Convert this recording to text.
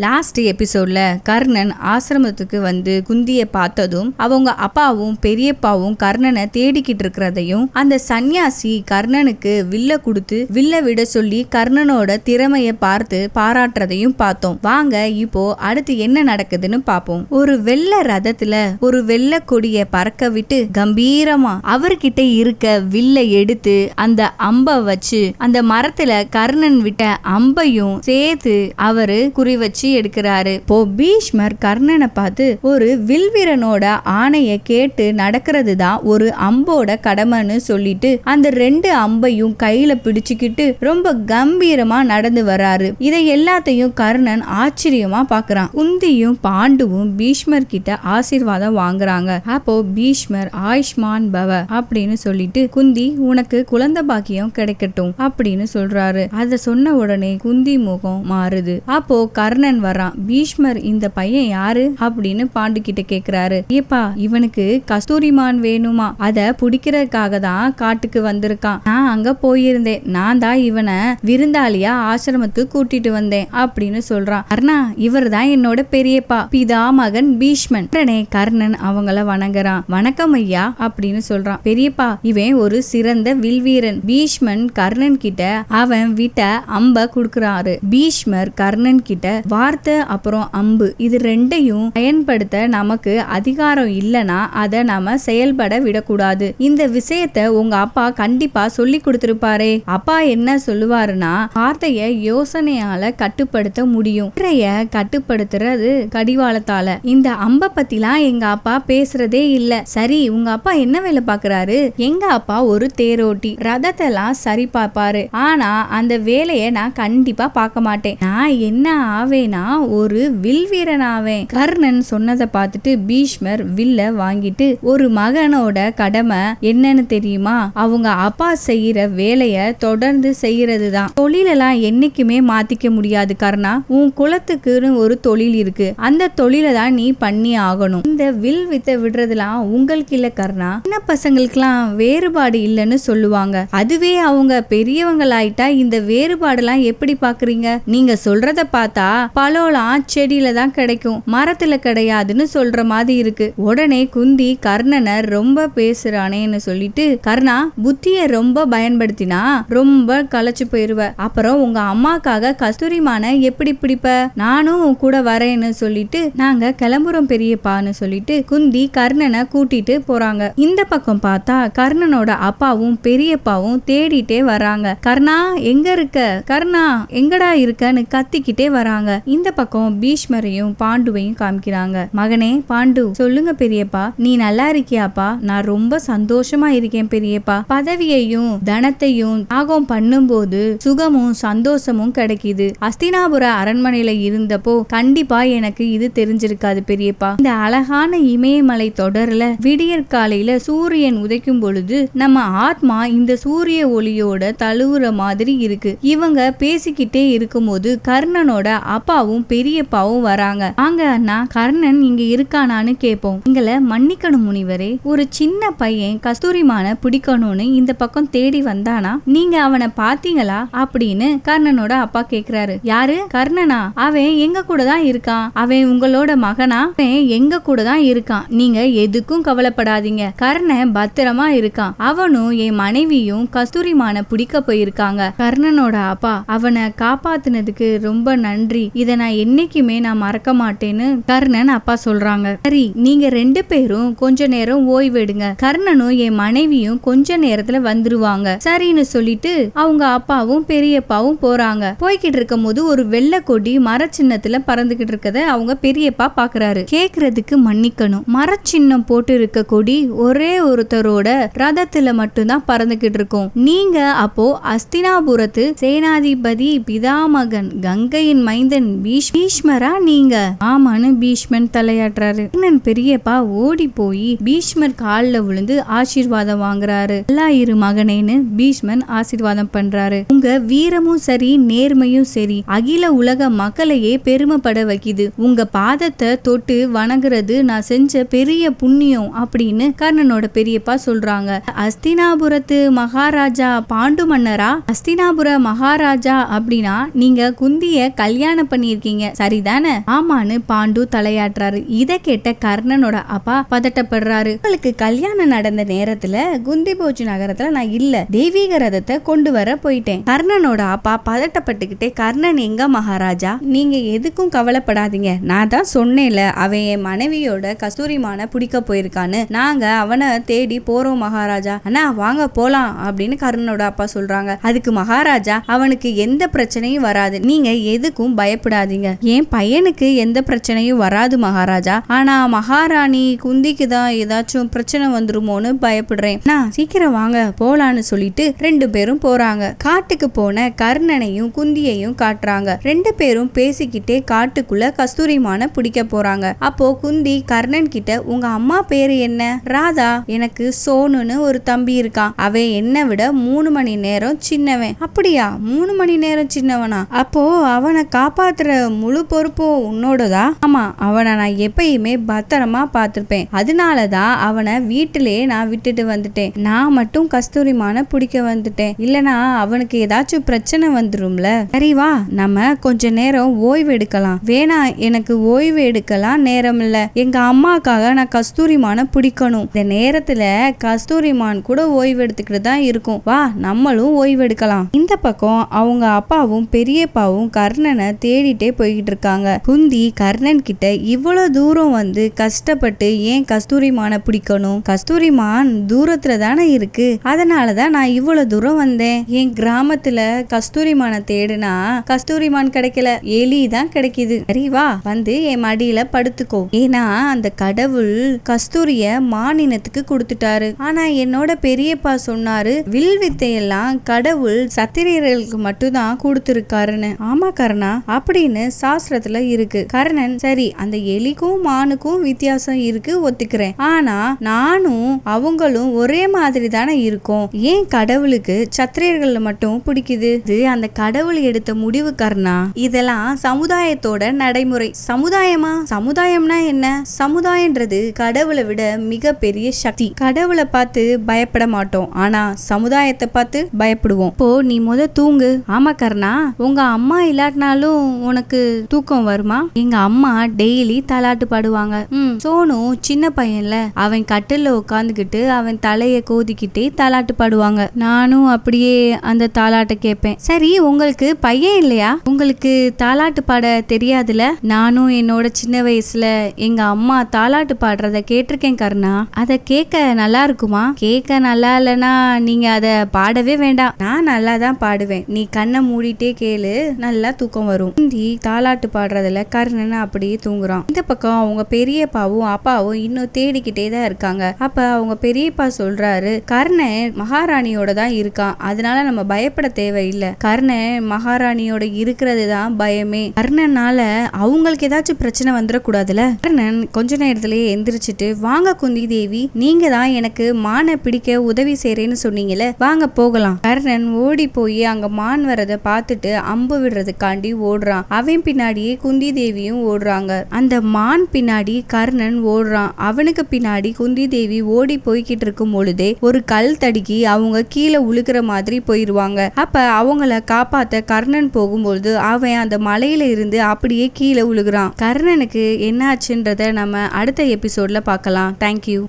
Last எபிசோட்ல கர்ணன் ஆசிரமத்துக்கு வந்து குந்திய பார்த்ததும் அவங்க அப்பாவும் பெரியப்பாவும் கர்ணனை தேடிக்கிட்டு இருக்கிறதையும் அந்த சன்னியாசி கர்ணனுக்கு வில்ல கொடுத்து வில்ல விட சொல்லி கர்ணனோட திறமைய பார்த்து பாராட்டுறதையும் பார்த்தோம். வாங்க இப்போ அடுத்து என்ன நடக்குதுன்னு பாப்போம். ஒரு வெள்ளை ரதத்துல ஒரு வெள்ளை கொடிய பறக்க விட்டு கம்பீரமா அவர்கிட்ட இருக்க வில்ல எடுத்து அந்த அம்ப வச்சு அந்த மரத்துல கர்ணன் விட்ட அம்பையும் சேர்த்து அவரு குறி வச்சு எடுக்கிறாரு. இப்போ பீஷ்மர் கர்ணனை பார்த்து ஒரு வில்வீரனோட ஆணைய கேட்டு நடக்கிறது தான் ஒரு அம்போட கடமைன்னு சொல்லிட்டு அந்த 2 அம்பையும் கையில பிடிச்சுக்கிட்டு ரொம்ப கம்பீரமா நடந்து வராரு. இதை எல்லாத்தையும் கர்ணன் ஆச்சரியமா பாக்குறான். குந்தியும் பாண்டுவும் பீஷ்மர் கிட்ட ஆசீர்வாதம் வாங்குறாங்க. அப்போ பீஷ்மர் ஆயுஷ்மான் பவ அப்படின்னு சொல்லிட்டு குந்தி உனக்கு குழந்தை பாக்கியம் கிடைக்கட்டும் அப்படின்னு சொல்றாரு. அத சொன்ன உடனே குந்தி முகம் மாறுது. அப்போ கர்ணன் வரான். பீஷ்மர் இந்த பையன் யாரு அப்படின்னு பாண்டு கிட்ட கேக்குறாரு. ஏப்பா இவனுக்கு கஸ்தூரிமான் வேணுமா, அத புடிக்கிறதுக்காக தான் காட்டுக்கு வந்திருக்கான். நான் அங்க போயிருந்தேன். நான் தான் இவனை விருந்தாளியா ஆசிரமத்துக்கு கூட்டிட்டு வந்தேன் அப்படின்னு சொல்றான். கர்ணா இவர் தான் என்னோட பெரியப்பா பிதா மகன் பீஷ்மன். உடனே கர்ணன் அவங்கள வணங்குறான். வணக்கம் ஐயா அப்படின்னு சொல்றான். பெரியப்பா இவன் ஒரு சிறந்த வில்வீரன். பீஷ்மன் கர்ணன் கிட்ட அவன் விட்ட அம்ப குடுக்கறாரு. பீஷ்மர் கர்ணன் கிட்ட வார்த்தை அப்புறம் அம்பு இது 2ஐயும் பயன்படுத்த நமக்கு அதிகாரம் இல்லனா அதை நாம செயல்பட விடக்கூடாது. இந்த விஷயத்த உங்க அப்பா கண்டிப்பா சொல்லி கொடுத்திருப்பாரே. அப்பா என்ன சொல்லுவாருன்னா வார்த்தைய யோசனையால கட்டுப்படுத்த முடியும், கட்டுப்படுத்துறது கடிவாளத்தால. இந்த அம்ப பத்திலாம் எங்க அப்பா பேசுறதே இல்ல. சரி உங்க அப்பா என்ன வேலை பாக்குறாரு? எங்க அப்பா ஒரு தேரோட்டி, ரதத்தெல்லாம் சரி பார்ப்பாரு. ஆனா அந்த வேலைய நான் கண்டிப்பா பார்க்க மாட்டேன். நான் என்ன ஆவேனா ஒரு வில்வீரன் ஆவேன். கர்ணன் சொன்னதை பார்த்துட்டு பீஷ்மர் வில்ல வாங்கிட்டு ஒரு மகனோட கடமை என்னன்னு தெரியுமா, அவங்க அப்பா செய்யற வேலைய தொடர்ந்து செய்யறதுதான். தொழிலெல்லாம் என்னைக்குமே மாத்திக்க முடியாது கர்ணா. உன் குலத்துக்குன்னு ஒரு தொழில் இருக்கு, அந்த தொழிலை தான் நீ பண்ணி ஆகணும். இந்த வில் வித்த விடுறதுலாம் உங்களுக்கு இல்ல கர்ணா. சின்ன பசங்களுக்குலாம் வேறுபாடு இல்லைன்னு சொல்லுவாங்க. அதுவே அவங்க பெரியவங்களாயிட்டா இந்த வேறுபாடுலாம் எப்படி பாக்குறீங்க? நீங்க சொல்றத பார்த்தா பழம்லாம் செடியில தான் கிடைக்கும், மரத்துல கிடையாதுன்னு சொல்ற மாதிரி இருக்கு. உடனே குந்தி கர்ணனை ரொம்ப பேசுறானேன்னு சொல்லிட்டு, கர்ணா புத்திய ரொம்ப பயன்படுத்தினா ரொம்ப களைச்சு போயிருவ. அப்புறம் உங்க அம்மாக்காக கஸ்தூரிமான எப்படி பிடிப்ப? நானும் உன் கூட வரேன்னு சொல்லிட்டு நாங்க கிளம்புறோம் பெரியப்பான்னு சொல்லிட்டு குந்தி கர்ணனை கூட்டிட்டு போறாங்க. இந்த பக்கம் பார்த்தா கர்ணனோட அப்பாவும் பெரியப்பாவும் தேடிட்டே வராங்க. கர்ணா எங்க இருக்க, கர்ணா எங்கடா இருக்கன்னு கத்திக்கிட்டே வராங்க. இந்த பக்கம் பீஷ்மரையும் பாண்டுவையும் காமிக்கிறாங்க. மகனே பாண்டு சொல்லுங்க பெரியப்பா, நீ நல்லா இருக்கியாப்பா? நான் ரொம்ப சந்தோஷமா இருக்கேன் பெரியப்பா. பதவியையும் தனத்தையும் தியாகம் பண்ணும்போது சுகமும் சந்தோஷமும் கிடைக்குது. அஸ்தினாபுர அரண்மனையில இருந்தப்போ கண்டிப்பா எனக்கு இது தெரிஞ்சிருக்காது பெரியப்பா. இந்த அழகான இமயமலை தொடர்ல விடியற் காலையில சூரியன் உதைக்கும் பொழுது நம்ம ஆத்மா இந்த சூரிய ஒளியோட தழுவுற மாதிரி இருக்கு. இவங்க பேசிக்கிட்டே இருக்கும்போது கர்ணனோட அப்பாவும் பெரியப்பாவும் வராங்க. அங்க அண்ணா கர்ணன் இங்க இருக்கானான்னு கேட்போம். எங்களை மன்னிக்கணும் முனிவரே, ஒரு சின்ன பையன் கஸ்தூரிமான பிடிக்கணும்னு இந்த பக்கம் தேடி வந்தானா, நீங்க அவனை பாத்தீங்களா அப்படின்னு கர்ணனோட அப்பா கேக்குறாரு. யாரு கர்ணனா? அவன் எங்க கூட தான் இருக்கான். அவன் உங்களோட மகனா? அவன் எங்க கூட தான் இருக்கான். நீங்க எதுக்கும் கவலைப்படாதீங்க, கர்ணன் பத்திரமா இருக்கான். அவனும் என் மனைவியும் கஸ்தூரிமான பிடிக்க போயிருக்காங்க. கர்ணனோட அப்பா அவனை காப்பாத்துனதுக்கு ரொம்ப நன்றி, இதை நான் என்னைக்குமே நான் மறக்க மாட்டேன்னு கர்ணன் அப்பா சொல்றாங்க. சரி நீங்க 2 பேரும் கொஞ்ச நேரம் ஓய்வெடுங்க, கர்ணனும் என் மனைவியும் கொஞ்ச நேரத்துல வந்துருவாங்க சரின்னு சொல்லிட்டு அவங்க அப்பாவும் பெரியப்பாவும் போறாங்க. போய்கிட்டு இருக்கும் போது ஒரு வெள்ளை கொடி மர சின்னத்துல பறந்துகிட்டு இருக்கத அவங்க பெரியப்பா பாக்குறாரு. கேக்குறதுக்கு மன்னிக்கணும், மர சின்னம் போட்டு இருக்க கொடி ஒரே ஒருத்தரோட ரதத்துல மட்டும்தான் பறந்துகிட்டு இருக்கும். நீங்க அப்போ அஸ்தினாபுரத்து சேனாதிபதி பிதாமகன் கங்கையின் மைந்தன் பீஷ்மரா நீங்க? ஆமான்னு பீஷ்மன் தலையாட்டுறாரு. பெரியப்பா ஓடி போய் பீஷ்மர் கால்ல விழுந்து ஆசீர்வாதம் வாங்குறாரு. நல்லா இரு மகனேன்னு பீஷ்மன் ஆசீர்வாதம் பண்றாரு. உங்க வீரமும் சரி நேர்மையும் சரி அகில உலக மக்களையே பெருமைப்பட வைக்குது. உங்க பாதத்தை தொட்டு வணங்குறது நான் செஞ்ச பெரிய புண்ணியம் அப்படின்னு கர்ணனோட பெரியப்பா சொல்றாங்க. அஸ்தினாபுரத்து மகாராஜா பாண்டு மன்னரா? அஸ்தினாபுர மகாராஜா அப்படின்னா நீங்க குந்திய கல்யாணம் பண்ணி பண்ணிருக்கீங்க சரிதானே? ஆமான்னு பாண்டு தலையாட்டுறாரு. இதை கேட்ட கர்ணனோட அப்பா பதட்டப்படுறாரு. உங்களுக்கு கல்யாணம் நடந்த நேரத்துல குந்திபோஜ் நகரத்துல நான் இல்ல, தெய்வீக ரதத்தை கொண்டு வர போயிட்டேன். கர்ணனோட அப்பா பதட்டப்பட்டுக்கிட்டே, கர்ணன் எங்க மகாராஜா? நீங்க எதுக்கும் கவலைப்படாதீங்க, நான் தான் சொன்னேன்ல அவன் என் மனைவியோட கஸ்தூரிமான பிடிக்க போயிருக்கான்னு, நாங்க அவனை தேடி போறோம் மகாராஜா. அண்ணா வாங்க போலாம் அப்படின்னு கர்ணனோட அப்பா சொல்றாங்க. அதுக்கு மகாராஜா, அவனுக்கு எந்த பிரச்சனையும் வராது, நீங்க எதுக்கும் பயப்படாதீங்க. என் பையனுக்கு எந்த பிரச்சனையும் வராது மகாராஜா, ஆனா மகாராணி குந்திக்கு தான் ஏதாச்சும் பிரச்சனை வந்துருமோன்னு பயப்படுறேன். நான் சீக்கிரம் வாங்க போலான்னு சொல்லிட்டு 2 பேரும் போறாங்க. காட்டுக்கு போன கர்ணனையும் குந்தியையும் காட்டுறாங்க. 2 பேரும் பேசிக்கிட்டே காட்டுக்குள்ள கஸ்தூரிமான பிடிக்க போறாங்க. அப்போ குந்தி கர்ணன் கிட்ட, உங்க அம்மா பேரு என்ன? ராதா. எனக்கு சோனுன்னு ஒரு தம்பி இருக்கான், அவன் என்னை விட 3 மணி நேரம் சின்னவன். அப்படியா? 3 மணி நேரம் சின்னவனா? அப்போ அவனை காப்பாத்துற முழு பொறுப்பும் உன்னோடதா? ஆமா, அவனை நான் எப்பயுமே பத்திரமா பார்த்திருப்பேன், அதனாலதான் அவனை வீட்டிலேயே நான் விட்டுட்டு வந்துட்டேன். நான் மட்டும் கஸ்தூரிமான பிடிக்க வந்துட்டேன், இல்லனா அவனுக்கு ஏதாச்சும் பிரச்சனை வந்துரும்ல. சரி வா, நம்ம கொஞ்ச நேரம் ஓய்வு எடுக்கலாம். வேணா, எனக்கு ஓய்வு எடுக்கலாம் நேரம் இல்ல, எங்க அம்மாக்காக நான் கஸ்தூரிமான பிடிக்கணும். இந்த நேரத்துல கஸ்தூரிமான் கூட ஓய்வு எடுத்துக்கிட்டு தான் இருக்கும், வா நம்மளும் ஓய்வு எடுக்கலாம். இந்த பக்கம் அவங்க அப்பாவும் பெரியப்பாவும் கர்ணனை தேடிட்டே போய்கிட்டு இருக்காங்க. குந்தி கர்ணன் கிட்ட, இவ்வளவு தூரம் வந்து கஷ்டப்பட்டு ஏன் கஸ்தூரிமான பிடிக்கணும்? கஸ்தூரிமான் தூரத்துல தானே இருக்கு, அதனாலதான் நான் இவ்வளவு தூரம் வந்தேன். என் கிராமத்துல கஸ்தூரிமான தேடுனா கஸ்தூரிமான் கிடைக்கல, எலி தான் கிடைக்குது. சரி வா, வந்து என் மடியில படுத்துக்கோ. ஏன்னா அந்த கடவுள் கஸ்தூரிய மானினத்துக்கு கொடுத்துட்டாரு. ஆனா என்னோட பெரியப்பா சொன்னாரு, வில் வித்தையெல்லாம் கடவுள் சத்திரியர்களுக்கு மட்டும்தான் கொடுத்திருக்காருன்னு. ஆமா கர்ணா, அப்படின்னு சாஸ்திரத்துல இருக்கு. கர்ணன், சரி அந்த எலிக்கும் மானுக்கும் வித்தியாசம் இருக்கு ஒத்துக்கிறேன், ஆனா நானும் அவங்களும் ஒரே மாதிரி தானே இருக்கும், ஏன் கடவுளுக்கு சத்திரியர்கள் மட்டும் பிடிக்குது? இது அந்த கடவுள் எடுத்த முடிவு கர்ணா, இதெல்லாம் சமுதாயத்தோட நடைமுறை. சமுதாயமா? சமுதாயம்னா என்ன? சமுதாயம்ன்றது கடவுளை விட மிக பெரிய சக்தி. கடவுளை பார்த்து பயப்பட மாட்டோம், ஆனா சமுதாயத்தை பார்த்து பயப்படுவோம். இப்போ நீ தூங்கு. ஆமா கர்ணா, உங்க அம்மா இல்லாட்டினாலும் உனக்கு தூக்கம் வருமா? எங்க அம்மா டெய்லி தாலாட்டு பாடுவாங்க. சோனு சின்ன பையன்ல, அவன் கட்டில உட்காந்துக்கிட்டு அவன் தலைய கோதிக்கிட்டே தாலாட்டு பாடுவாங்க. நானும் அப்படியே அந்த தாலாட்டை கேட்பேன். சரி, உங்களுக்கு பையன் இல்லையா? உங்களுக்கு தாலாட்டு பாட தெரியாதுல? நானும் என்னோட சின்ன வயசுல எங்க அம்மா தாலாட்டு பாடுறத கேட்டிருக்கேன் கர்ணா. அத கேட்க நல்லா இருக்குமா? கேட்க நல்லா இல்லனா நீங்க அத பாடவே வேண்டாம், நான் நல்லா தான் பாடுவேன், நீ கண்ணை மூடிட்டே கேளு, நல்லா தூக்கம் வரும். குந்தி தாலாட்டு பாடுறதுல கர்ணன் அப்படியே தூங்குறான். இந்த பக்கம் அவங்க பெரியப்பாவும் அப்பாவும் இன்னும் தேடிக்கிட்டே தான் இருக்காங்க. அப்ப அவங்க பெரியப்பா சொல்றாரு, கர்ணன் மகாராணியோட தான் இருக்கான், அதனால நம்ம பயப்பட தேவையில்லை, கர்ணன் மகாராணியோட இருக்கிறது தான் பயமே, கர்ணனால அவங்களுக்கு ஏதாச்சும் பிரச்சனை வந்துடக்கூடாதுல. கர்ணன் கொஞ்ச நேரத்திலேயே எந்திரிச்சிட்டு, வாங்க குந்தி தேவி, நீங்க தான் எனக்கு மானை பிடிக்க உதவி செய்றேன்னு சொன்னீங்கல்ல, வாங்க போகலாம். கர்ணன் ஓடி போய் அங்க மான் வரத பார்த்துட்டு அம்பு விடுறதுக்காண்டி ஓடுறான். அவன் பின்னாடியே குந்தி தேவியும் ஓடுறாங்க. அந்த மான் பின்னாடி கர்ணன் ஓடுறான். அவனுக்கு பின்னாடி குந்தி தேவி ஓடி போய்கிட்டு இருக்கும் பொழுதே ஒரு கல் தடுக்கி அவங்க கீழே உழுகிற மாதிரி போயிருவாங்க. அப்ப அவங்கள காப்பாத்த கர்ணன் போகும்போது அவன் அந்த மலையில இருந்து அப்படியே கீழே உழுகுறான். கர்ணனுக்கு என்ன ஆச்சுன்றத நம்ம அடுத்த எபிசோட்ல பார்க்கலாம். தேங்க்யூ.